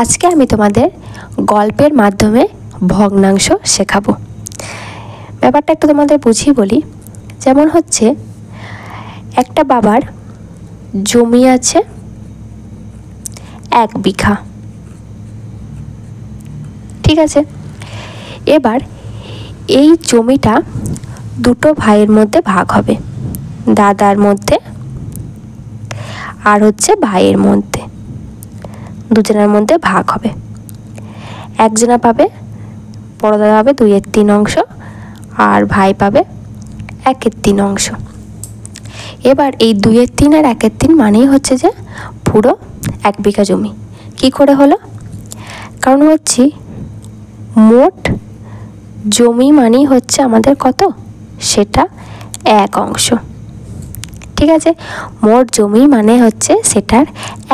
আজকে আমি তোমাদের গল্পের মাধ্যমে ভগ্নাংশ শেখাবো। ব্যাপারটা একটু তোমাদের বুঝিয়ে বলি। যেমন হচ্ছে, একটা বাবার জমি আছে 1 বিঘা, ঠিক আছে। এবার এই জমিটা দুটো ভাইয়ের মধ্যে ভাগ হবে, দাদার মধ্যে আর হচ্ছে ভাইয়ের মধ্যে, দুজনের মধ্যে ভাগ হবে। একজনা পাবে, বড় দাদা পাবে 2/3 অংশ আর ভাই পাবে 1/3 অংশ। এবার এই 2/3 আর 1/3 মানেই হচ্ছে যে পুরো 1 বিঘা জমি। কি করে হলো? কারণ হচ্ছে মোট জমি মানেই হচ্ছে আমাদের কত, সেটা 1 অংশ, ঠিক আছে। মোট জমি মানে হচ্ছে সেটার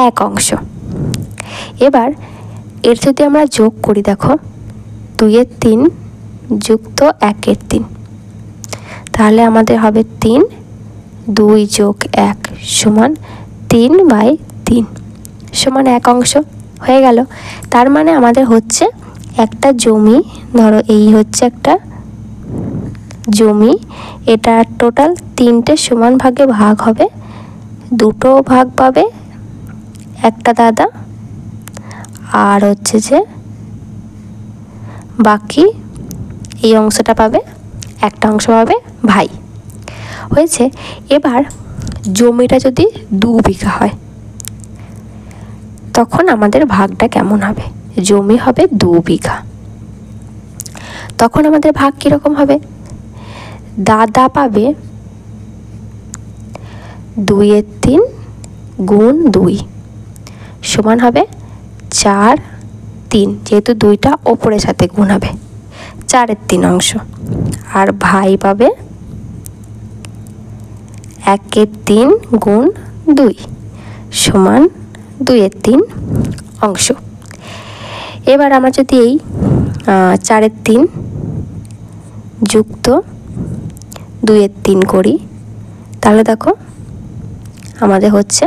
1 অংশ। এবার এর যদি আমরা যোগ করি, দেখো 2/3 যুক্ত 1/3, তাহলে আমাদের হবে 3, 2 যোগ 1 সমান 3/3 সমান 1 অংশ হয়ে গেল। তার মানে আমাদের হচ্ছে একটা জমি, ধরো এই হচ্ছে একটা জমি, এটা টোটাল 3টে সমান ভাগে ভাগ হবে, 2টো ভাগ পাবে একটা দাদা আর হচ্ছে যে বাকি এই অংশটা পাবে, একটা অংশ পাবে ভাই। হয়েছে। এবার জমিটা যদি 2 বিঘা হয়, তখন আমাদের ভাগটা কেমন হবে? জমি হবে 2 বিঘা, তখন আমাদের ভাগ কীরকম হবে? দাদা পাবে 2/3 গুণ 2 সমান হবে 4/3, যেহেতু 2টা ওপরের সাথে গুণ হবে, 4/3 অংশ। আর ভাই পাবে 1/3 গুণ 2 সমান 2/3 অংশ। এবার আমরা যদি এই 4/3 যুক্ত 2/3 করি, তাহলে দেখো আমাদের হচ্ছে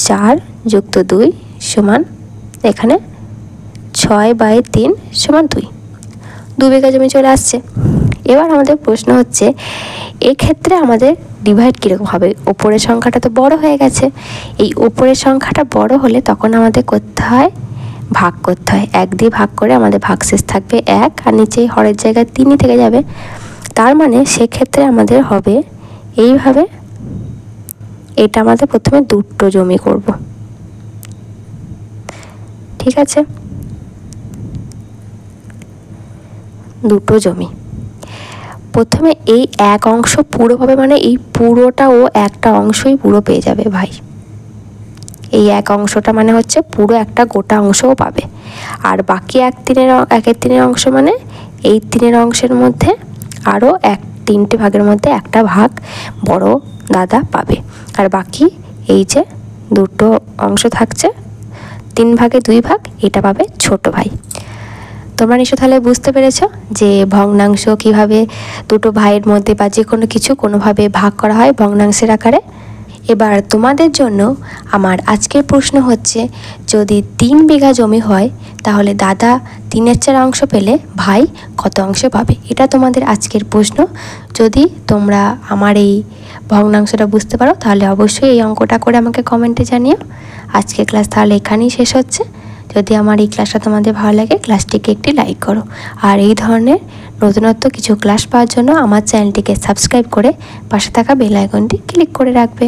4 যুক্ত 2 সমান এখানে 6/3 সমান 2 বিঘা জমি চলে আসছে। এবার আমাদের প্রশ্ন হচ্ছে, এক্ষেত্রে আমাদের ডিভাইড কীরকম হবে? ওপরের সংখ্যাটা তো বড় হয়ে গেছে, এই ওপরের সংখ্যাটা বড় হলে তখন আমাদের করতে হয় ভাগ করতে হয়। 1 দিয়ে ভাগ করে আমাদের ভাগশেষ থাকবে 1, আর নিচে হরের জায়গায় 3ই থেকে যাবে। তার মানে সেক্ষেত্রে আমাদের হবে এইভাবে, এটা আমাদের প্রথমে 2টো জমি করব, ঠিক আছে। 2টো জমি প্রথমে এই 1 অংশ পুরো পাবে, মানে এই পুরোটা ও একটা অংশই পুরো পেয়ে যাবে ভাই। এই 1 অংশটা মানে হচ্ছে পুরো একটা গোটা অংশও পাবে, আর বাকি 1/3 অংশ মানে এই 3 অংশের মধ্যে আরও 3টে ভাগের মধ্যে একটা ভাগ বড় দাদা পাবে। আর বাকি এই যে 2টো অংশ থাকছে, 3 ভাগে 2 ভাগ, এটা পাবে ছোট ভাই। তোমরা নিশ্চয় তাহলে বুঝতে পেরেছো যে ভগ্নাংশ কিভাবে 2টো ভাইয়ের মধ্যে বা যে কোনো কিছু কোনোভাবে ভাগ করা হয় ভগ্নাংশের আকারে। এবার তোমাদের জন্য আমার আজকের প্রশ্ন হচ্ছে, যদি 3 বিঘা জমি হয় তাহলে দাদা 3/4 অংশ পেলে ভাই কত অংশ পাবে? এটা তোমাদের আজকের প্রশ্ন। যদি তোমরা আমার এই ভগ্নাংশটা বুঝতে পারো তাহলে অবশ্যই এই অঙ্কটা করে আমাকে কমেন্টে জানিও। আজকের ক্লাস তাহলে এখানেই শেষ হচ্ছে। যদি আমার এই ক্লাসটা তোমাদের ভালো লাগে, ক্লাসটিকে একটি লাইক করো, আর এই ধরনের নতুনত্ব কিছু ক্লাস পাওয়ার জন্য আমার চ্যানেলটিকে সাবস্ক্রাইব করে পাশে থাকা বেল আইকনটি ক্লিক করে রাখবে।